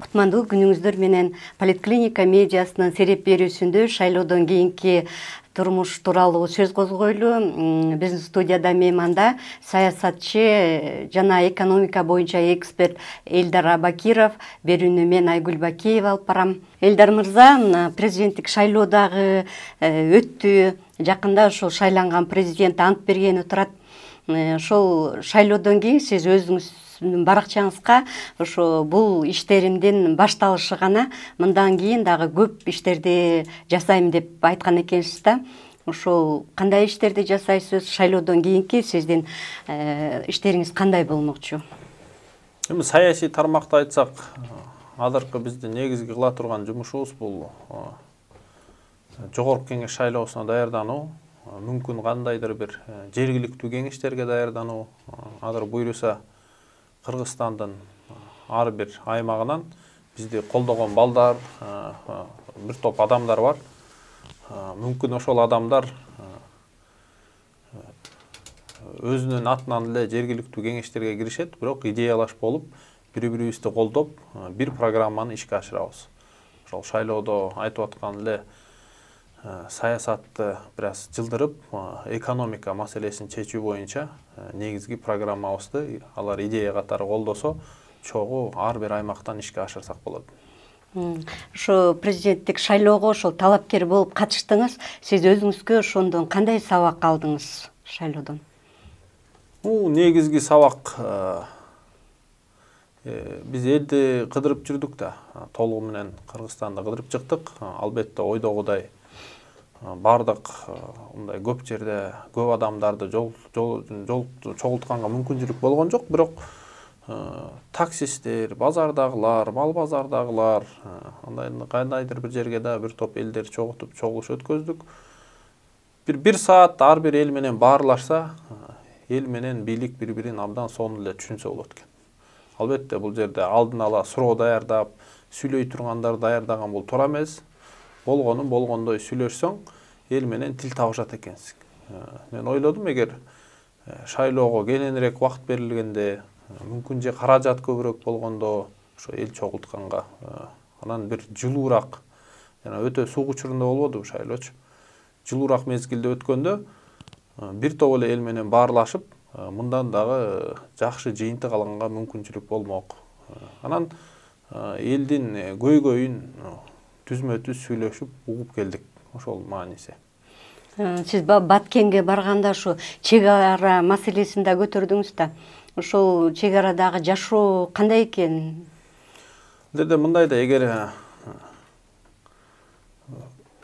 кутмандуу күнүңүздөр менен Поликлиника медиасынын сереп берүүсүндө шайлоодон кийинки турмуш тууралуу сөз козгойлу. Биздин студияда мейманда саясатчы жана экономика боюнча эксперт Элдар Абакиров, берүүнү мен Айгүл Бакиева алып барам. Элдар мырза, президенттик шайлоо дагы өттү. Жакында ошол шайланган президент ант бергени турат. Ошол шайлоодон кийин сиз өзүңүздүн баракчаңызга ошо бул иштеримдин башталышы гана, мындан кийин дагы көп иштерди жасайм деп айткан экенсиз да. Ошол кандай иштерди жасайсыз? Шайлоодон кийинки сиздин иштериңиз кандай болмокчу? Эми саясий тармакта айтсак, азыркы биздин негизги кыла турган жумушубуз бул жогорку кеңеш шайлоосуна даярдануу, мүмкүн кандайдыр бир жергиликтүү кеңештерге даярдануу. Азыр буйруса Кыргызстандын ар бир аймагынан бизди колдогон балдар, бир топ адамдар бар. Мүмкүн ошол адамдар өзүнүн атынан эле жергиликтүү кеңештерге киришет, бирок идеялаш болуп, бири-бирибизди колдоп, бир программаны ишке ашырабыз. Ошол шайлоодо айтып аткан эле саясатты бираз жылдырып, экономика маселесин чечүү боюнча негизги программабызды алар идея катары колдосо, чогуу ар бир аймактан ишке ашырсак болот. Ошо президенттик шайлоого ошол талапкер болуп катыштыңыз. Сиз өзүңүзгө ошондон кандай сабак алдыңыз шайлоодон? Негизги сабак, биз элди кыдырып жүрдүк да, толугу менен Кыргызстанды кыдырып чыктык. Албетте ойдогудай бардык мындай көп жерде көп адамдарды чогултканга мүмкүнчүлүк болгон жок, бирок таксисттер, базардагылар, мал базардагылар, кандайдыр бир жерге да бир топ элдер чогултуп чогулуш өткөздүк. Бир саат ар бир эл менен баарлашса, эл менен бийлик бири-бирин абдан сонун эле түшүнсө болот экен. Албетте бул жерде алдын ала суроо даярдап, сүйлөй тургандар даярдаган бул туура эмес. Болгонун болгондой сүйлөшсөң, эл менен тил табышат экенсиң. Мен ойлодум, эгер шайлоого кененирээк убакыт берилгенде, мүмкүн же каражат көбүрөөк болгондо, ошо эл чогултканга, анан бир жылуураак, жана өтө суук учурунда болбоду шайлоочу. Жылуураак мезгилде өткөндө, бир топ эле эл менен баарлашып, мындан дагы жакшы жыйынтык алганга мүмкүнчүлүк болмок. Анан элдин көйгөйүн түзмө-түз сүйлөшүп угуп келдик. Ошол мааниси. Сиз Баткенге барганда ошо чек ара маселесин да көтөрдүңүз да. Ошол чек арадагы жашоо кандай экен? Деде мындай да, эгер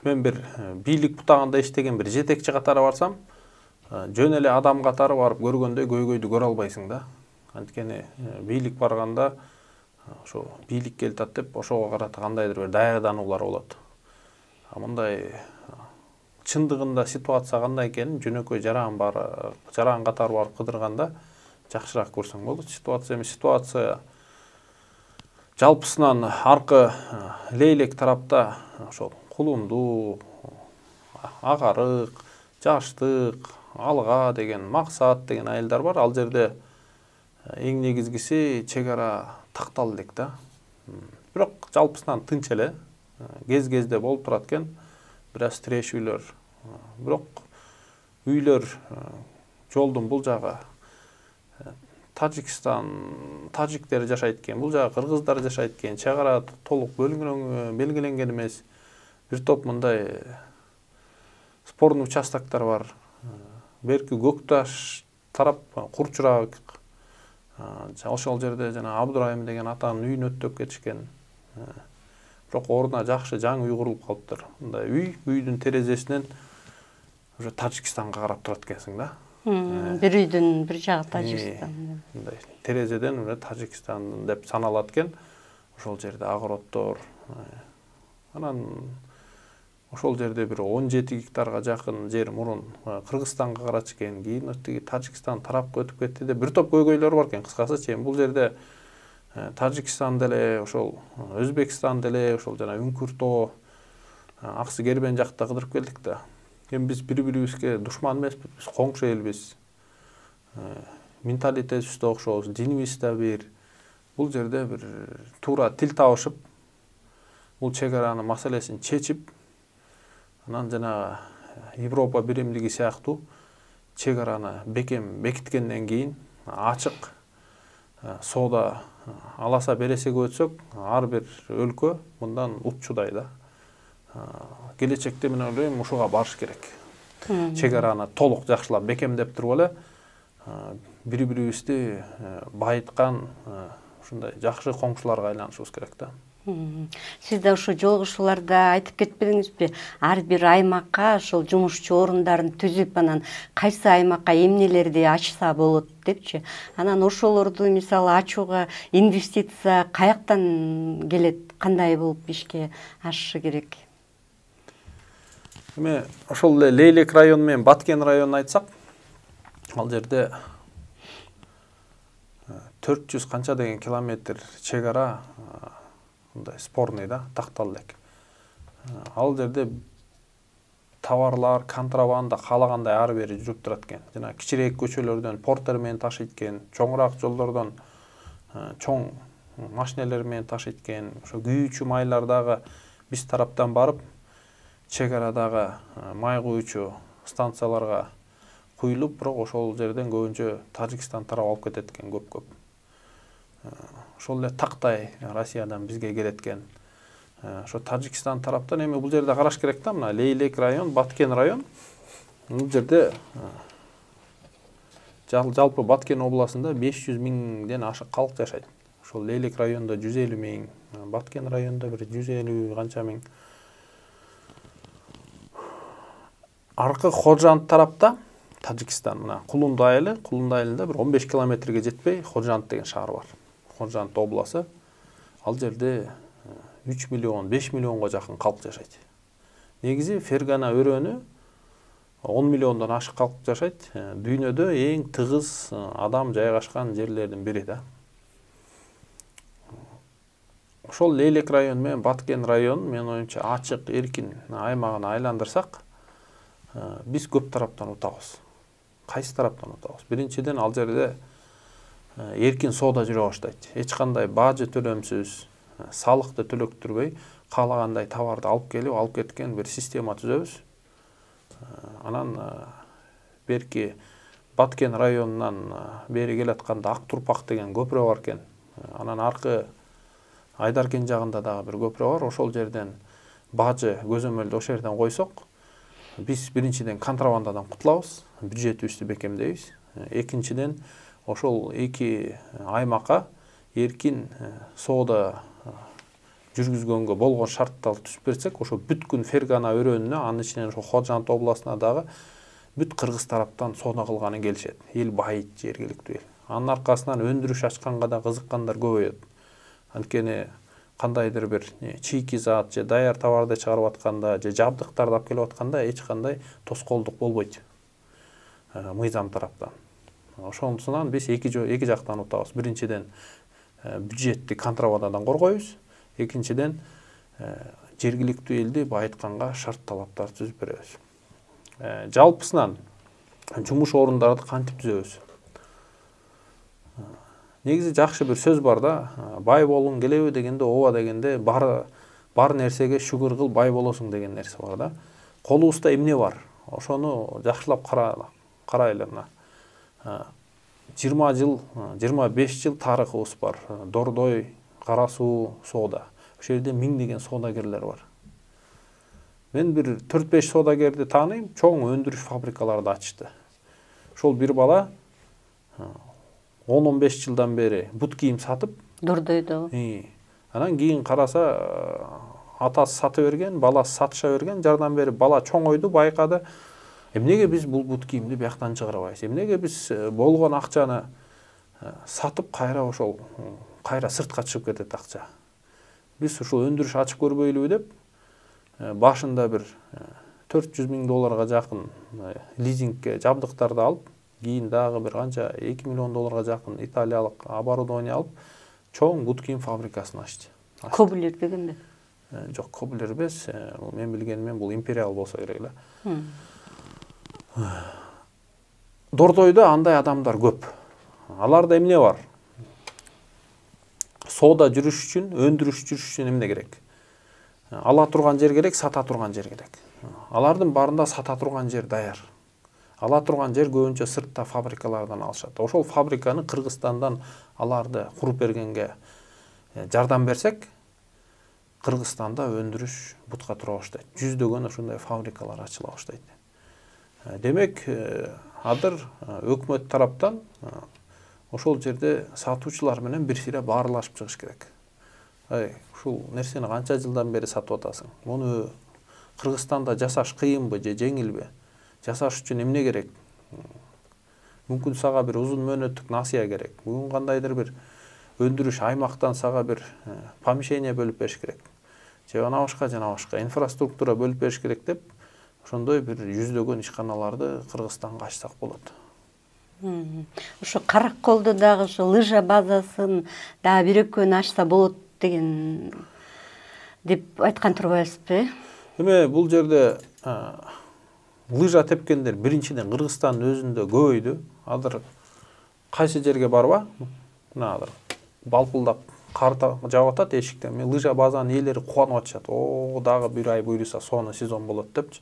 мен бир бийлик бутагында иштеген бир жетекчи катары барсам, жөн эле адам катары барып көргөндөй көйгөйдү көрө албайсың да. Анткени бийлик барганда ошо бийлик келтат деп ошого карата кандайдыр бир даярдануулар болот. Мындай чындыгында ситуация кандай экенин жөнөкөй жаран катары барып кыдырганда жакшыраак көрсөң болот. Ситуация жалпысынан аркы лейлек тарапта ошол кулумдуу, агарык, жаштык, алга деген максат деген айылдар бар. Ал жерде эң негизгиси чек ара тактал элек да. Бирок жалпысынан тынч эле, кез-кезде болуп турат экен. Бираз тиреш үйлөр. Бирок үйлөр жолдун бул жагы тажиктер жашайт экен, бул жагы кыргыздар жашайт экен. Чек ара толук белгиленген эмес. Бир топ мындай спорный участоктор бар. Берки Көкташ тарап Курчурак, ошол жерде жана Абдурайым деген атанын үйүн өттөп кетишкен. Бирок ордуна жакшы жаңы үй курулуп калыптыр. Мындай үйдүн терезесинен уже Тажикстанга карап турат экенсиң да. Бир үйдүн бир жагы Тажикстан. Мындай терезеден уже Тажикстан деп саналат экен. Ошол жерде огороддор. Анан ошол жерде бир 17 гектарга жакын жер мурун Кыргызстанга карачу экен, кийин тиги Тажикстан тарапка өтүп кетти деп бир топ көйгөйлөр бар экен. Кыскасы, бул жерде Тажикстан деле, ошол Өзбекстан деле, ошол жана Үңкүртөө, Аксы Кербен жакта кыдырып келдик да. Эми биз бири-бирибизге душман эмеспиз, биз коңшу элбиз. Менталитетибиз да окшош, динибиз да бир. бул жерде бир туура тил табышып, бул чегаранын маселесин чечип, анан жанагы Европа биримдиги сыяктуу чегараны бекиткенден кийин ачык соода аласа бересеге өтсөк, ар бир өлкө мындан упчудай да. Келечекте мен ойлойм ушуга барыш керек. Чегараны толук жакшылап бекемдеп туруп эле бири-бирибизди байыткан ушундай жакшы коңшуларга айланышыбыз керек да. Сиз да ушу жолугушууларда айтып кетпедиңизби? Ар бир аймакка ошол жумушчу орундарын түзүп, анан кайсы аймакка эмнелерди ачса болот депчи. Анан ошолорду мисалы ачууга инвестиция каяктан келет, кандай болуп ишке ашышы керек? Эми ошол эле Лейлек району менен Баткен районун айтсак, ал жерде 400 канча деген километр чегара мындай спорный да, такталды элек. Ал жерде товарлар, контрабанда каалагандай ары бери жүрүп турат экен. Жана кичирээк көчөлөрдөн портер менен ташыйт экен, чоңураак жолдордон чоң машинелер менен ташыйт экен. Ошо күйүүчү майлар дагы биз тараптан барып, чегарадагы май куюучу станцияларга куюлуп, бирок ошол жерден көбүнчө Тажикстан тарап алып кетет экен көп. Ошол эле тактай Россиядан бизге келет экен. Ошо Тажикстан тараптан эми бул жерде караш керек да, мына Лейлек район, Баткен район. Бул жерде жалпы Баткен областында 500 миңден ашык калк жашайт. Ошол Лейлек районунда 150 миң, Баткен районунда бир 150 канча миң. Аркы Ходжант тарапта Тажикстан, мына Кулунду айылында бир 15 километрге жетпей Ходжант деген шаар бар. Ходжант обласы. Ал жерде 3 миллион, 5 миллионго жакын калк жашайт. Негизи Фергана өрөөнү 10 миллиондон ашык калк жашайт. Дүйнөдө эң тыгыз адам жайгашкан жерлердин бири да. Ошол Лейлек району менен Баткен району менин оюмча ачык, эркин аймагына айландырсак, биз көп тараптан утабыз. Кайсы тараптан утабыз? Биринчиден, ал жерде эркин соода жүрө баштайт. Эч кандай бажы төлөмсүз, салыкты төлөктүрбөй, каалагандай товарды алып келип, алып кеткен бир система түзөбүз. Анан берки Баткен районунан бери келатканда Ак Турпак деген көпүрө бар экен. Анан аркы Айдаркен жагында дагы бир көпүрө бар. Ошол жерден бажы көзөмөлдү ошол жерден койсок, биз биринчиден контрабандадан кутулабыз, бюджетибизди бекемдейбиз. Экинчиден, ошол эки аймакка эркин соода жүргүзгөнгө болгон шарттарды түзүп берсек, ошо бүткүн Фергана өрөөнүнө, анын ичинен ошо Ходжант областына дагы бүт кыргыз тараптан соода кылганы келишет. Эл байыт, жергиликтүү эл. Анын аркасынан өндүрүш ачканга да кызыккандар көбөйөт. Анткени кандайдыр бир чийки зат же даяр товарды чыгарып атканда же жабдыктарды алып келип атканда эч кандай тоскоолдук болбойт мыйзам тараптан. Ошондуктан биз эки жактан утабыз. Биринчиден бюджетти контрабандадан коргойбуз. Экинчиден жергиликтүү элди байытканга шарт талаптар түзүп беребиз. Жалпысынан жумуш орундарды кантип түзөбүз? Негизи жакшы бир сөз бар да, бай болгуң келеби дегенде, ооба дегенде, бар нерсеге шүгүр кыл, бай болосуң деген нерсе бар да. Колубузда эмне бар? Ошону жакшылап карайлы. 20 жыл, 25 жыл тарыхыбыз бар. Дордой, Кара суу, соода. Ошол жерде миңдеген соодагерлер бар. Мен бир 4-5 соодагерди тааныйм, чоң өндүрүш фабрикаларды ачты. Ошол бир бала 10-15 жылдан бери бут кийим сатып, Дордойдо. Анан кийин караса, атасы сата берген, баласы сатыша берген, жардан бери бала чоңойду, байкады. Эмнеге биз бул бут кийимди бияктан чыгарбайбыз? Эмнеге биз болгон акчаны сатып кайра сыртка чыгып кетет акча? Биз ушул өндүрүш ачып көрбөйлүбү деп, башында бир $400 миң жакын лизингке жабдыктарды алып, кийин дагы бир канча $2 миллион жакын италиялык оборудование алып, чоң бут кийим фабрикасын ачты. Кобулер дегенде? Жок, Кобулер эмес, мен билгенимен бул Империал болсо керек эле. Дордойдо андай адамдар көп. Аларда эмне бар? соода жүрүш үчүн, өндүрүш жүрүш үчүн эмне керек? Ала турган жер керек, сата турган жер керек. Алардын баарында сата турган жер даяр. Ала турган жер көбүнчө сыртта фабрикалардан алышат. Ошол фабриканы Кыргызстандан аларды куруп бергенге жардам берсек, Кыргызстанда өндүрүш бутка тура баштайт. Жүздөгөн ошондой фабрикалар ачыла баштайт. Демек, азыр өкмөт тараптан ошол жерде сатуучулар менен бир сире баарлашып чыгыш керек. Ушул нерсени канча жылдан бери сатып атасың? Муну Кыргызстанда жасаш кыйынбы же жеңилби? Жасаш үчүн эмне керек? Мүмкүн сага бир узун мөөнөттүк насыя керек. Бүгүн кандайдыр бир өндүрүш аймактан сага бир помещение бөлүп бериш керек. Же жана башка инфраструктура бөлүп бериш керек деп, ошондой бир жүздөгөн ишканаларды Кыргызстанга ачсак болот. Ошо Караколдо дагы ошо лыжа базасын дагы бир экөөнү ачса болот деген деп айткан турбайсызбы? Эме бул жерде лыжа тепкендер биринчиден Кыргызстандын өзүндө көбөйдү. Азыр кайсы жерге барба? Мына азыр балпылдап кар жаап атат эшиктен. Мен лыжа базанын ээлери кубанып атышат. Дагы бир ай буйруса сонун сезон болот депчи.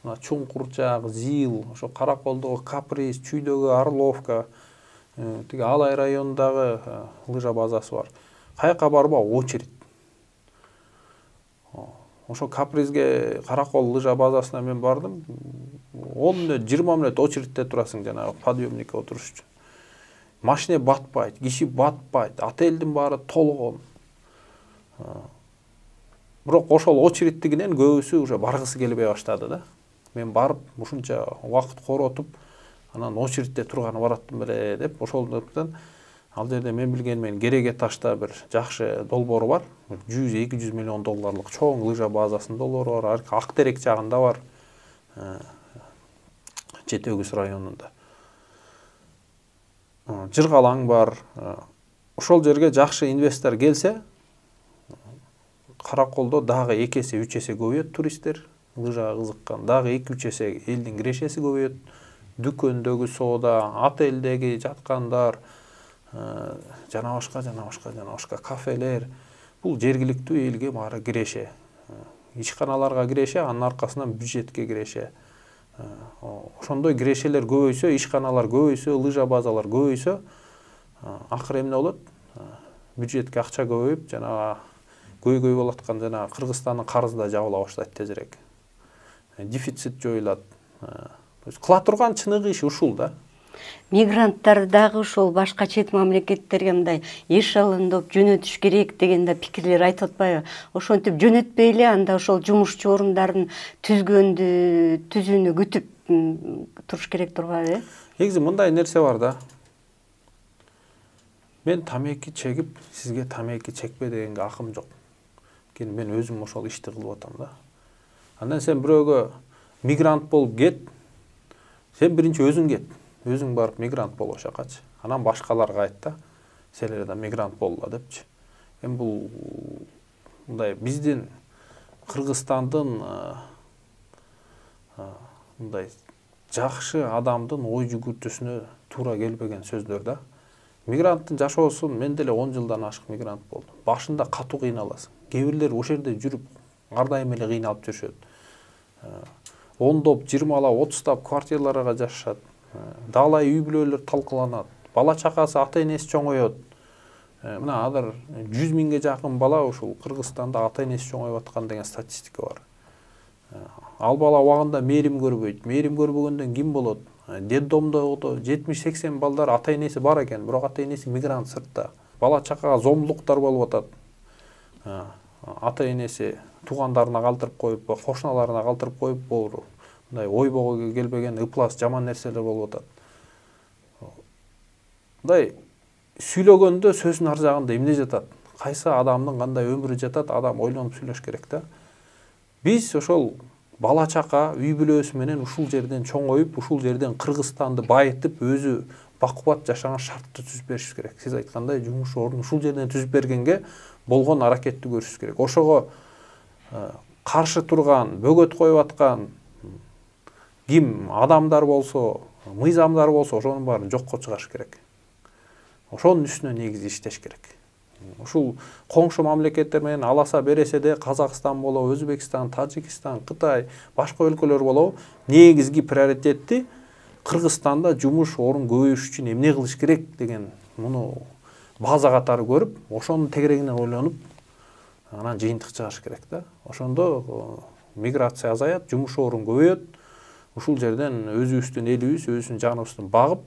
Мына Чуңкурчак, Зил, ошо Караколдогу Каприз, Чүйдөгү Орловка, тиги Алай районундагы лыжа базасы бар. Каяка барба очередь. Ошо Капризге, Каракол лыжа базасына мен бардым. 10 мүнөт, 20 мүнөт очередьте турасың жанагы подъемникке отуруш үчүн. Машина батпайт, киши батпайт, отелдин баары толгон. Бирок ошол очередтигинен көбүсү уже баргысы келбей баштады да. Мен барып, ушунча убакыт коротуп, анан очередте турганы бараттым беле деп, ошолдуктан ал жерде мен билгенмен Кереге ташта бир жакшы долбоору бар. 100-200 миллион долларлык чоң лыжа базасынын долбоору бар. Ак терек жагында бар. Жети-Өгүз районунда. Жыргалаң бар. Ошол жерге жакшы инвестор келсе, Караколдо дагы 2 эсе, 3 эсе көбөйөт туристтер, лыжага кызыккан. Дагы 2-3 эсе элдин кирешеси көбөйөт. Дүкөндөгү соода, отелдеги жаткандар, жана башка кафелер. Бул жергиликтүү элге баары киреше. Ишканаларга киреше, анын аркасынан бюджетке киреше. Ошондой кирешелер көбөйсө, ишканалар көбөйсө, лыжа базалар көбөйсө, акыры эмне болот? Бюджетке акча көбөйүп, жана көйгөй болуп аткан жана Кыргызстандын карызы да жабыла баштайт тезирээк. Дефицит жоюлат. Кыла турган чыныгы иш ушул да. Мигранттар дагы ошол башка чет мамлекеттерге мындай эшелондоп жөнөтүш керек деген да пикирлер айтып атпайбы? Ошентип жөнөтпөй эле анда ошол жумушчу орундарын түзүүнү күтүп туруш керек турбайбы? Негизи мындай нерсе бар да. Мен тамеки чегип, сизге тамеки чекпе дегенге акым жок. Мен өзүм ошол ишти кылып атам да. Андан сен бирөөгө мигрант болуп кет. Сен биринчи өзүң кет. Өзүң барып мигрант болуп ошакачы. Анан башкаларга айт да, силер да мигрант болула депчи. Бул мындай биздин Кыргызстандын мындай жакшы адамдын ой жүгүртүүсүнө туура келбеген сөздөр да. Мигранттын жашоосун мен деле 10 жылдан ашык мигрант болдум. Башында катуу кыйналасың. Кээ бирлер ошол жерде жүрүп ар дайым эле кыйналып жүрүшөт. 10доп, 20лап, 30тап квартираларга жашашат. Далай үй бүлөлөр талкаланат. Бала чакасы ата энеси чоңойот. Мына азыр 100 миңге жакын бала ушул Кыргызстанда ата энеси чоңоюп аткан деген статистика бар. Ал бала убагында мээрим көрбөйт. Мээрим көрбөгөндөн ким болот? Детдомдо 70-80 балдар ата энеси бар экен, бирок ата энеси мигрант сыртта. Бала чакага зомбулуктар болуп атат. Ата энеси туугандарына калтырып коюп, кошуналарына калтырып коюп, болду. Мындай ойбого келбеген ыплас жаман нерселер болуп атат. Мындай сүйлөгөндө сөздүн ар жагында эмне жатат? Кайсы адамдын кандай өмүрү жатат? Адам ойлонуп сүйлөш керек да. Биз ошол бала чака үй бүлөсү менен ушул жерден чоңоюп, ушул жерден Кыргызстанды байытып, өзү бакубат жашаган шартты түзүп беришибиз керек. Сиз айткандай жумуш ордун ушул жерден түзүп бергенге болгон аракетти көрүшүбүз керек. Ошого каршы турган, бөгөт коюп аткан ким адамдар болсо, мыйзамдар болсо, ошонун баарын жокко чыгарыш керек. Ошонун үстүнө негизи иштеш керек. Ушул коңшу мамлекеттер менен аласа бересе де Казакстан болобу, Өзбекстан, Тажикстан, Кытай, башка өлкөлөр болобу, негизги приоритетти Кыргызстанда жумуш орун көбөйүш үчүн эмне кылыш керек деген муну база катары көрүп, ошонун тегерегинен ойлонуп, анан жыйынтык чыгыш керек да. Ошондо миграция азаят, жумуш орун көбөйөт. Ушул жерден өзүбүздүн элибиз, өзүбүздүн жаныбызды багып,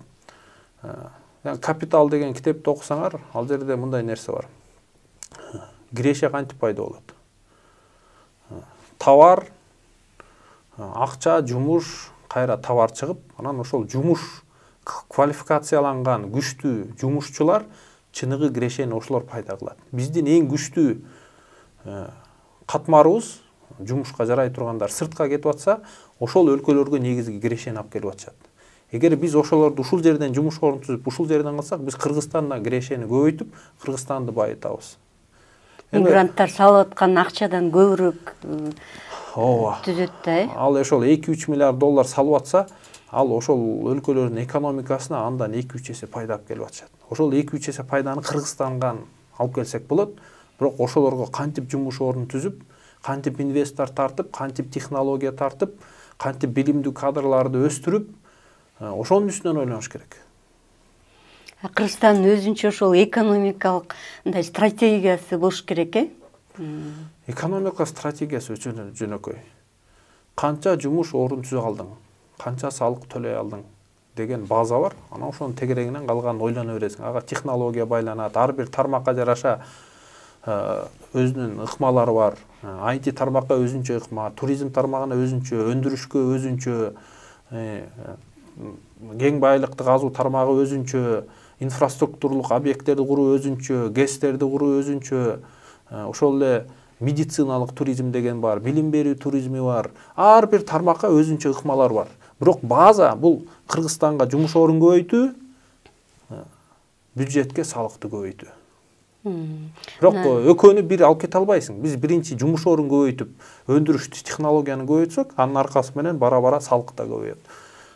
Капитал деген китепти окусаңар, ал жерде мындай нерсе бар. Грешия кантип пайда болот? Товар, акча, жумуш, кайра товар чыгып, анан ошол жумуш квалификацияланган күчтүү жумушчулар чыныгы грешени ошолор пайда кылат. Биздин эң күчтүү катмарыбыз, жумушка жарай тургандар сыртка кетип атса, ошол өлкөлөргө негизги грешени алып келип атышат. Эгер биз ошолорду ушул жерден жумуш орун түзүп, ушул жерден кылсак, биз Кыргызстанда грешени көбөйтүп, Кыргызстанды байытабыз. Мигранттар салып аткан акчадан көбүрөөк түзөт да. Ал ошол 2-3 миллиард доллар салып атса, ал ошол өлкөлөрдүн экономикасына андан 2-3 эсе пайда алып келип атышат. Ошол 2-3 эсе пайданы Кыргызстанга алып келсек болот. Бирок ошолорго кантип жумуш орун түзүп, кантип инвестор тартып, кантип технология тартып, кантип билимдүү кадрларды өстүрүп, ошонун үстүнөн ойлоnuш керек. Кыргызстандын өзүнчө ошол экономикалык мындай стратегиясы болуш керек, Экономика стратегиясы өчө жөнөкөй. Канча жумуш орун түзө алдың, канча салык төлөй алдың деген база бар. Анан ошонун тегерегинен калганын ойлоно бересиң. Ага технология байланат, ар бир тармакка жараша өзүнүн ыкмалары бар. IT тармакка өзүнчө ыкма, туризм тармагына өзүнчө, өндүрүшкө өзүнчө, кең байлыкты казуу тармагы өзүнчө, инфраструктуралык объекттерди куруу өзүнчө, ГЭСтерди куруу өзүнчө, ошол эле медициналык туризм деген бар, билим берүү туризми бар. Ар бир тармакка өзүнчө ыкмалар бар. Бирок база бул Кыргызстанга жумуш орун көбөйтүү, бюджетке салыкты көбөйтүү. Бирок экөөнү бир алып кете албайсың. Биз биринчи жумуш орун көбөйтүп, өндүрүштү технологияны көбөйтсөк, анын аркасы менен бара-бара салык да көбөйөт.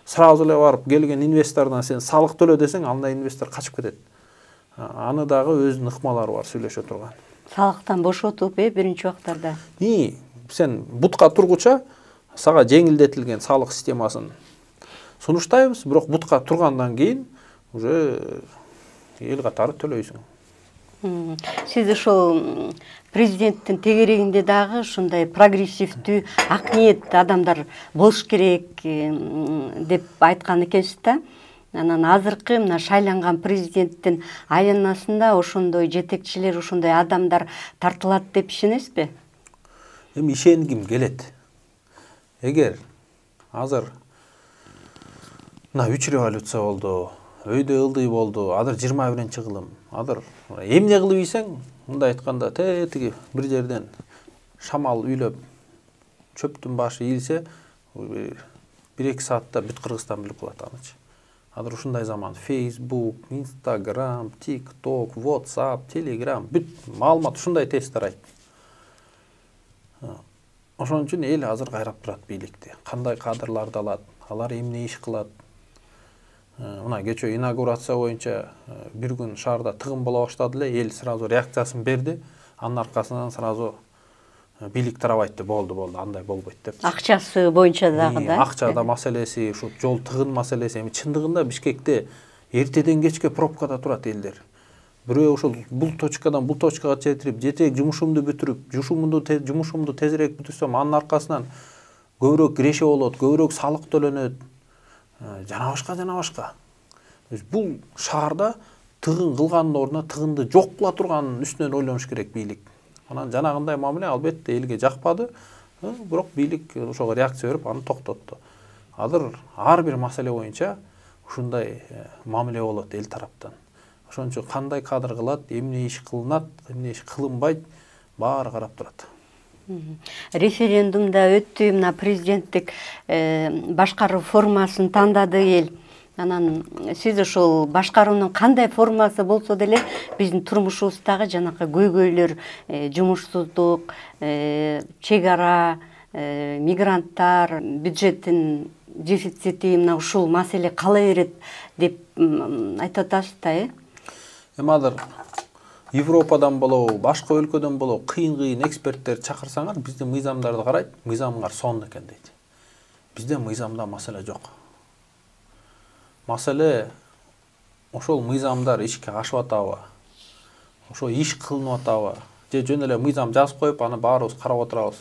Сразу эле барып келген инвестордон сен салык төлө десең, анда инвестор качып кетет. Аны дагы өзүнүн ыкмалары бар сүйлөшө турган. Салыктан бошотуп, биринчи убактарда. Сен бутка тургуча сага жеңилдетилген салык системасын сунуштайбыз, бирок бутка тургандан кийин уже эл катары төлөйсүң. Сиз ошол президенттин тегерегинде дагы ушундай прогрессивдүү, ак ниеттүү адамдар болуш керек деп айткан экенсиз да. Анан азыркы мына шайланган президенттин айланасында ошондой жетекчилер, ошондой адамдар тартылат деп ишенесизби? Эми ишенгим келет. Эгер азыр мына 3 революция болду, өйдө ылдый болду, азыр 21-кылым. Азыр эмне кылып ийсең, мындай айтканда, тиги бир жерден шамал үйлөп, чөптүн башы ийилсе, 1-2 саатта бүт Кыргызстан билип калат анычы. Азыр ушундай заман. Facebook, Instagram, TikTok, WhatsApp, Telegram, бүт маалымат ушундай тез тарайт. Ошон үчүн эл азыр кайрап турат бийликти. Кандай кадрларды алат, алар эмне иш кылат. Мына кечээ инаугурация боюнча бир күн шаарда тыгын боло баштады эле, эл сразу реакциясын берди. Анын аркасынан сразу бийлик тарабайт деп болду, андай болбойт деп. Акчасы боюнча дагы да. Акчада маселеси, ушу жол тыгын маселеси. Эми чындыгында Бишкекте эртеден кечке пробкада турат элдер. Бирөө ошол бул точкадан бул точкага жетирип, жетек жумушумду бүтүрүп, жумушумду тезирээк бүтүрсөм, анын аркасынан көбүрөөк киреше болот, көбүрөөк салык төлөнөт. Жана башка. Бул шаарда тыгын кылгандын ордуна тыгынды жок кыла турганын үстүнөн ойлонуш керек бийлик. Анан жанагындай мамиле албетте элге жакпады, бирок бийлик ошого реакция берип аны токтотту. Азыр ар бир маселе боюнча ушундай мамиле болот эл тараптан. Ошон үчүн кандай кадр кылат, эмне иш кылынат, эмне иш кылынбайт, баары карап турат. Референдумда өттү, мына президенттик башкаруу формасын тандады эл. Анан сиз ошол башкаруунун кандай формасы болсо деле биздин турмушубуздагы жанакы көйгөйлөр, жумушсуздук, чек ара, мигранттар, бюджеттин дефицити, мына ушул маселе кала берет деп айтып атасыз да, Эми азыр Европадан болобу, башка өлкөдөн болобу кыйын эксперттер чакырсаңар, биздин мыйзамдарды карайт, мыйзамыңар сонун экен дейт. Бизде мыйзамда маселе жок. Маселе ошол мыйзамдар ишке ашып атабы, ошо иш кылынып атабы, же жөн эле мыйзам жазып коюп, аны баарыбыз карап отурабыз,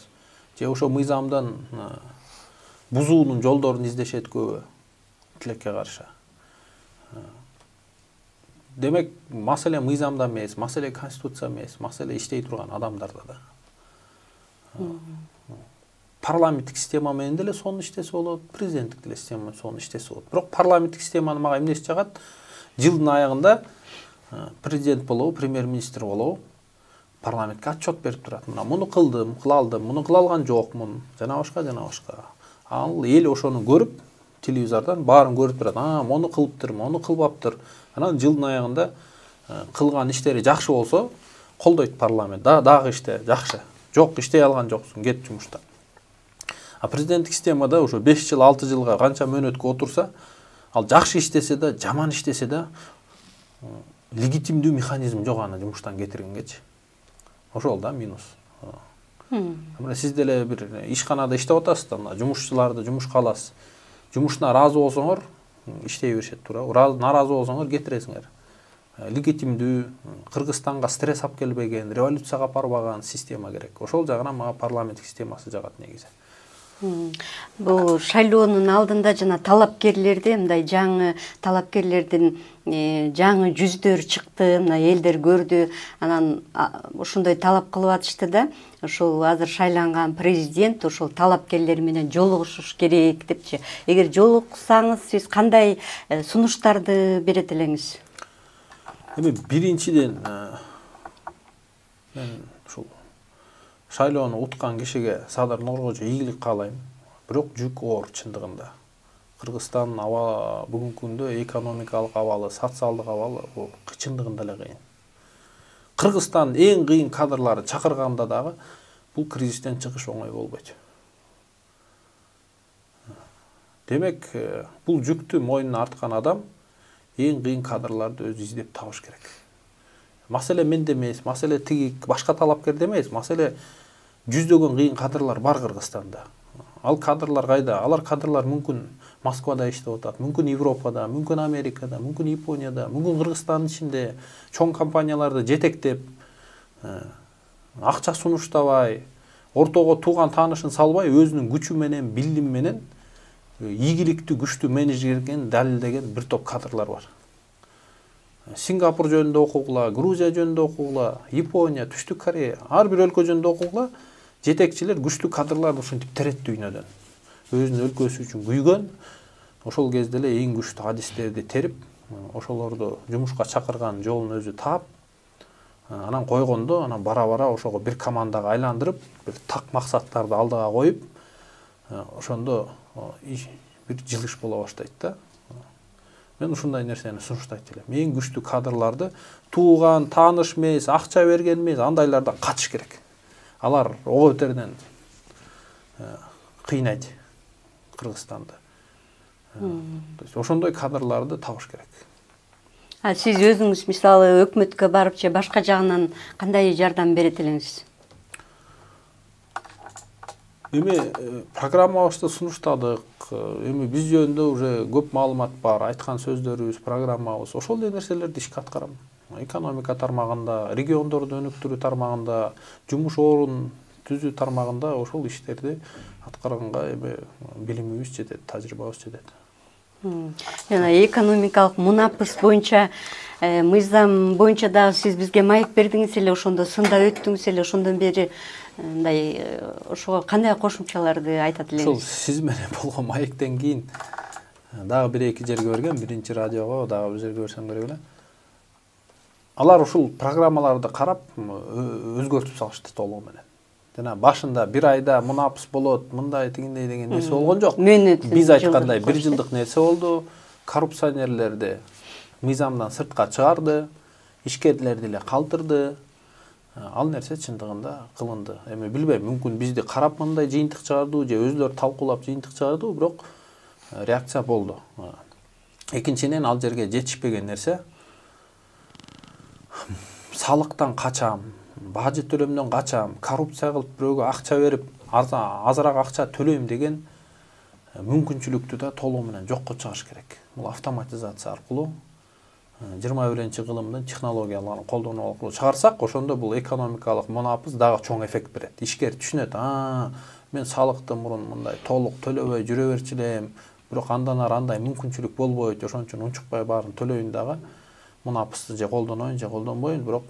же ошо мыйзамдан бузуунун жолдорун издешет көбү тилекке каршы. Демек, маселе мыйзамда эмес, маселе конституция эмес, маселе иштей турган адамдарда да. Парламенттик система менен деле сонун иштесе болот, президенттик деле система менен сонун иштесе болот. Бирок парламенттик системаны мага эмнеси жагат? Жылдын аягында президент болобу, премьер-министр болобу, парламентке отчет берип турат. Муну кылдым, кыла алдым, муну кыла алган жокмун, жана башка. Ал эл ошону көрүп, телевизордон баарын көрүп турат. Муну кылыптыр, муну кылбаптыр. Анан жылдын аягында кылган иштери жакшы болсо, колдойт парламент. Дагы иште жакшы. Жок, иштей алган жоксуң, кет жумуштан. А президенттик системада ошо 5 жыл, 6 жылга канча мөөнөткө отурса, ал жакшы иштесе да, жаман иштесе да, легитимдүү механизм жок аны жумуштан кетиргенгечи. Ошол да минус. Мына сиз деле бир ишканада иштеп атасыздар, жумушчуларды жумушка аласыз. Жумушуна ыраазы болсоңор, иштей беришет туурабы. Наразы болсоңор кетиресиңер. Легитимдүү, Кыргызстанга стресс алып келбеген, революцияга апарбаган система керек. Ошол жагынан мага парламенттик системасы жагат негизи. Бул шайлоонун алдында жана талапкерлерде мындай жаңы талапкерлердин жаңы жүздөр чыкты, мына элдер көрдү, анан ушундай талап кылып атышты да, ошол азыр шайланган президент ошол талапкерлер менен жолугушуш керек депчи. Эгер жолуксаңыз, сиз кандай сунуштарды берет элеңиз? Эми биринчиден мен ушул шайлоону уткан кишиге Садыр Нуркожо ийгилик каалайм. Бирок жүк оор чындыгында. Кыргызстан бүгүнкү күндө экономикалык абалы, социалдык абалы чындыгында эле кыйын. Кыргызстан эң кыйын кадрлары чакырганда дагы бул кризистен чыгыш оңой болбойт. Демек, бул жүктү мойнуна арткан адам эң кыйын кадрларды өзү издеп табыш керек. Маселе менде эмес, маселе тиги башка талапкерде эмес, маселе жүздөгөн кыйын кадрлар бар Кыргызстанда. Ал кадрлар кайда? Алар кадрлар мүмкүн Москвада иштеп атат, мүмкүн Европада, мүмкүн Америкада, мүмкүн Японияда, мүмкүн Кыргызстандын ичинде чоң компанияларды жетектеп, акча сунуштабай, ортого тууган таанышын салбай, өзүнүн күчү менен, билими менен ийгиликтүү, күчтүү менеджерген далилдеген бир топ кадрлар бар. Сингапур жөнүндө окугула, Грузия жөнүндө окугула, Япония, Түштүк Корея, ар бир өлкө жөнүндө окугула, жетекчилер күчтүү кадрларды ушинтип теретти дүйнөдөн. Өзүнүн өлкөсү үчүн күйгөн, ошол кезде эле эң күчтүү адистерди терип, ошолорду жумушка чакырган жолун өзү таап, анан койгондо, анан бара-бара ошого бир командага айландырып, бир так максаттарды алдыга коюп, ошондо бир жылыш боло баштайт да. Мен ушундай нерсени сунуштайт элем. Эң күчтүү кадрларды тууган, тааныш эмес, акча берген эмес, андайлардан качыш керек. Алар ого өтерден кыйнайт Кыргызстанды. Ошондой кадрларды табыш керек. Сиз өзүңүз мисалы өкмөткө барып же башка жагынан кандай жардам берет элеңиз? Эми программабызды сунуштадык. Эми биз жөнүндө уже көп маалымат бар. Айткан сөздөрүбүз, программабыз. Ошол эле нерселерди ишке аткарам. Экономика тармагында, региондорду өнүктүрүү тармагында, жумуш орун түзүү тармагында ошол иштерди аткарганга эми билимибиз жетет, тажрыйбабыз жетет. Жана экономикалык мунапыс боюнча, мыйзам боюнча дагы сиз бизге маек бердиңиз эле, ошондо сында өттүңүз эле, ошондон бери мындай ошого кандай кошумчаларды айтат элеңиз? Ошол сиз менен болгон маектен кийин дагы бир-эки жерге берген, биринчи радиого, дагы бир жерге берсем керек эле. Алар ушул программаларды карап өзгөртүп салышты толугу менен. Жана башында бир айда мунапыс болот, мындай тигиндей деген нерсе болгон жок. Биз айткандай бир жылдык нерсе болду. Коррупционерлерди мыйзамдан сыртка чыгарды, ишкерлерди эле калтырды. Ал нерсе чындыгында кылынды. Эми билбейм, мүмкүн бизди карап мындай жыйынтык чыгардуу же өзүлөр талкуулап жыйынтык чыгардуу, бирок реакция болду. Экинчиден, ал жерге жетишпеген нерсе салыктан качам, бажы төлөмдөн качам, коррупция кылып бирөөгө акча берип, азыраак акча төлөйм деген мүмкүнчүлүктү да толугу менен жокко чыгарыш керек. Бул автоматизация аркылуу 21-кылымдын технологияларын колдонуу аркылуу чыгарсак, ошондо бул экономикалык монопиз дагы чоң эффект берет. Ишкер түшүнөт, мен салыкты мурун мындай толук төлөбөй жүрө берчү элем, бирок андан ары андай мүмкүнчүлүк болбойт, ошон үчүн унчукпай баарын төлөйүн дагы, монопизди же колдоноюн же колдонбоюн, бирок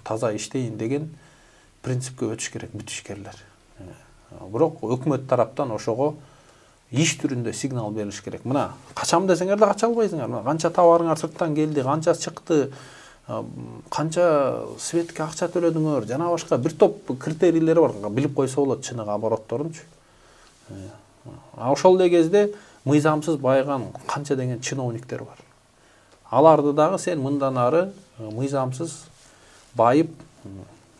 таза иштейин деген принципке өтүш керек бүт ишкерлер. Бирок өкмөт тараптан ошого иш түрүндө сигнал берилиш керек. Мына качам десеңер да кача албайсыңар. Мына канча товарыңар сырттан келди, канча чыкты, канча светке акча төлөдүңөр, жана башка бир топ критерийлери бар. Билип койсо болот чыныгы оборотторунчу. Ошол эле кезде мыйзамсыз байыган канча деген чиновниктер бар. Аларды дагы сен мындан ары мыйзамсыз байып,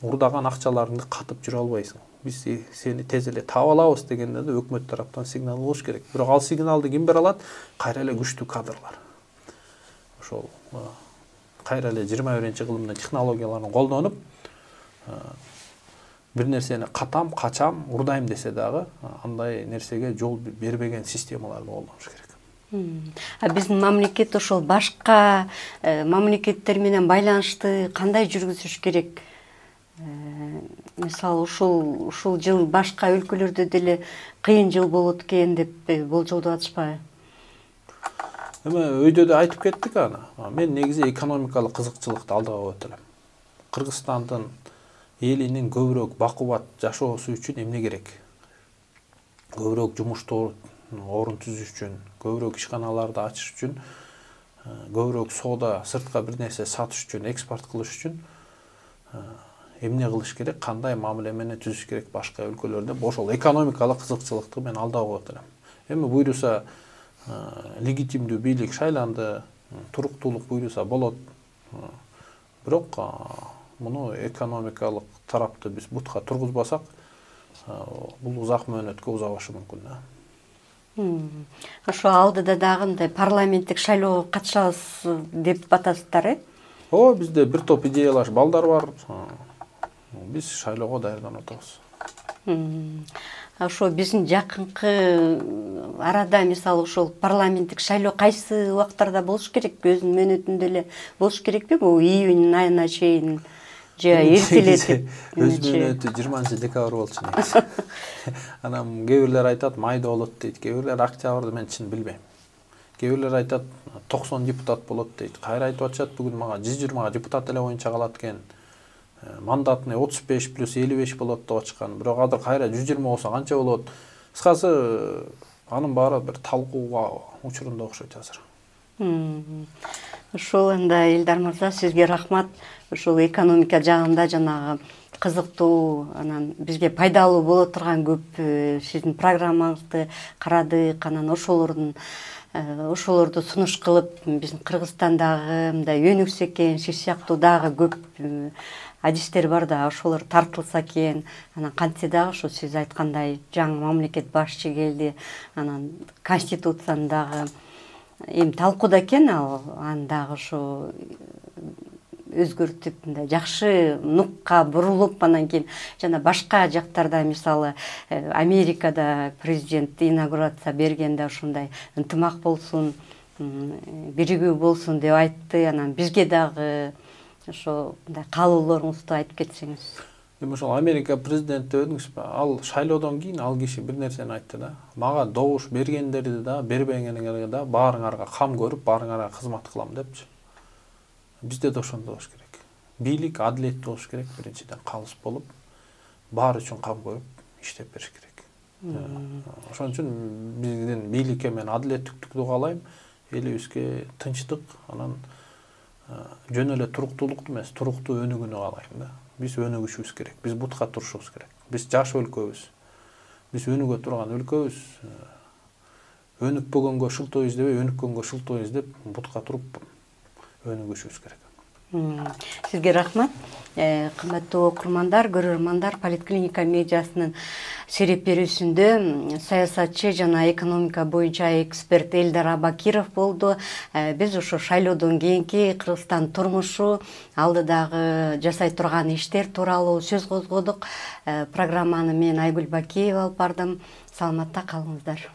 урдаган акчаларыңды катып жүрө албайсың. Биз сени тез эле таап алабыз дегенде да өкмөт тараптан сигнал болуш керек. Бирок ал сигналды ким бере алат? Кайра эле күчтүү кадрлар. Ошол кайра эле 21-кылымдын технологияларын колдонуп, бир нерсени катам, качам, урдайм десе дагы андай нерсеге жол бербеген системаларды колдонуш керек. Биздин мамлекет ошол башка мамлекеттер менен байланышты кандай жүргүзүш керек? Мисалы ушул жыл башка өлкөлөрдө деле кыйын жыл болот экен деп болжолдоп атышпайбы? Эме өйдө да айтып кеттик аны. Мен негизи экономикалык кызыкчылыкты алдыга коет элем. Кыргызстандын элинин көбүрөөк бакубат жашоосу үчүн эмне керек? Көбүрөөк жумуштуу орун түзүш үчүн, көбүрөөк ишканаларды ачыш үчүн, көбүрөөк соода, сыртка бир нерсе сатыш үчүн, экспорт кылыш үчүн эмне кылыш керек, кандай мамилемени түзүш керек башка өлкөлөрдө? Ошол экономикалык кызыкчылыкты мен алдыга коет элем. Эми буйруса легитимдүү бийлик шайланды, туруктуулук буйруса болот. Бирок муну экономикалык тарапты биз бутка тургузбасак, бул узак мөөнөткө узабашы мүмкүн. Ошо алдыда дагы мындай парламенттик шайлоого катышабыз деп атасыздар, Ооба, бизде бир топ идеялаш балдар бар. Биз шайлоого даярданып атабыз. Ошо биздин жакынкы арада мисалы ошол парламенттик шайлоо кайсы убактарда болуш керек? Өзүнүн мөөнөтүндө эле болуш керекпи? Бул июнь айына чейин же эртелетип? Өз мөөнөтү 20-декабрь болчу негизи. Анан кээ бирлер айтат майда болот дейт, кээ бирлер октябрда, мен чын билбейм. Кээ бирлер айтат 90 депутат болот дейт. Кайра айтып атышат, бүгүн мага 120 депутат эле боюнча калат экен. Мандатный 35 плюс 55 болот деп атышкан. Бирок азыр кайра 120 болсо канча болот? Кыскасы анын баары бир талкууга учурунда окшойт азыр. Ошол анда Элдар мырза, сизге рахмат. Ошол экономика жагында жанагы кызыктуу, анан бизге пайдалуу боло турган көп сиздин программаңызды карадык. Анан ошолорду сунуш кылып, биздин Кыргызстандагы мындай өнүксө экен, сиз сыяктуу дагы көп адистер бар да, ошолор тартылса экен. Анан кантсе дагы ошо сиз айткандай жаңы мамлекет башчы келди. Анан конституцияны дагы эми талкууда экен, аны дагы ошо өзгөртүп, мындай жакшы нукка бурулуп, анан кийин жана башка жактарда, мисалы Америкада президент инаугурация бергенде ошондой ынтымак болсун, биригүү болсун деп айтты. Анан бизге дагы ошо мындай каалоолоруңузду айтып кетсеңиз. Эми ошол Америка президенти өдүңүзбү? Ал шайлоодон кийин ал киши бир нерсени айтты да. Мага добуш бергендерди да, бербегендерге да баарыңарга кам көрүп, баарыңарга кызмат кылам депчи. Бизде да ошондой болуш керек. Бийлик адилеттүү болуш керек, биринчиден калыс болуп, баары үчүн кам көрүп иштеп бериш керек. Ошон үчүн биздин бийликке мен адилеттүүлүктү каалайм, элибизге тынчтык, анан жөн эле туруктуулукту эмес, туруктуу өнүгүүнү каалайм да. Биз өнүгүшүбүз керек, биз бутка турушубуз керек. Биз жаш өлкөбүз, биз өнүгө турган өлкөбүз. Өнүкпөгөнгө шылтоо издебей, өнүккөнгө шылтоо издеп, бутка туруп өнүгүшүбүз керек. Сизге рахмат. Кымбаттуу окурмандар, көрөрмандар, Политклиника медиасынын сереп берүүсүндө саясатчы жана экономика боюнча эксперт Элдар Абакиров болду. Биз ушу шайлоодон кийинки Кыргызстан турмушу, алдыдагы жасай турган иштер тууралуу сөз козгодук. Программаны мен Айгүл Бакиева алып бардым. Саламатта калыңыздар.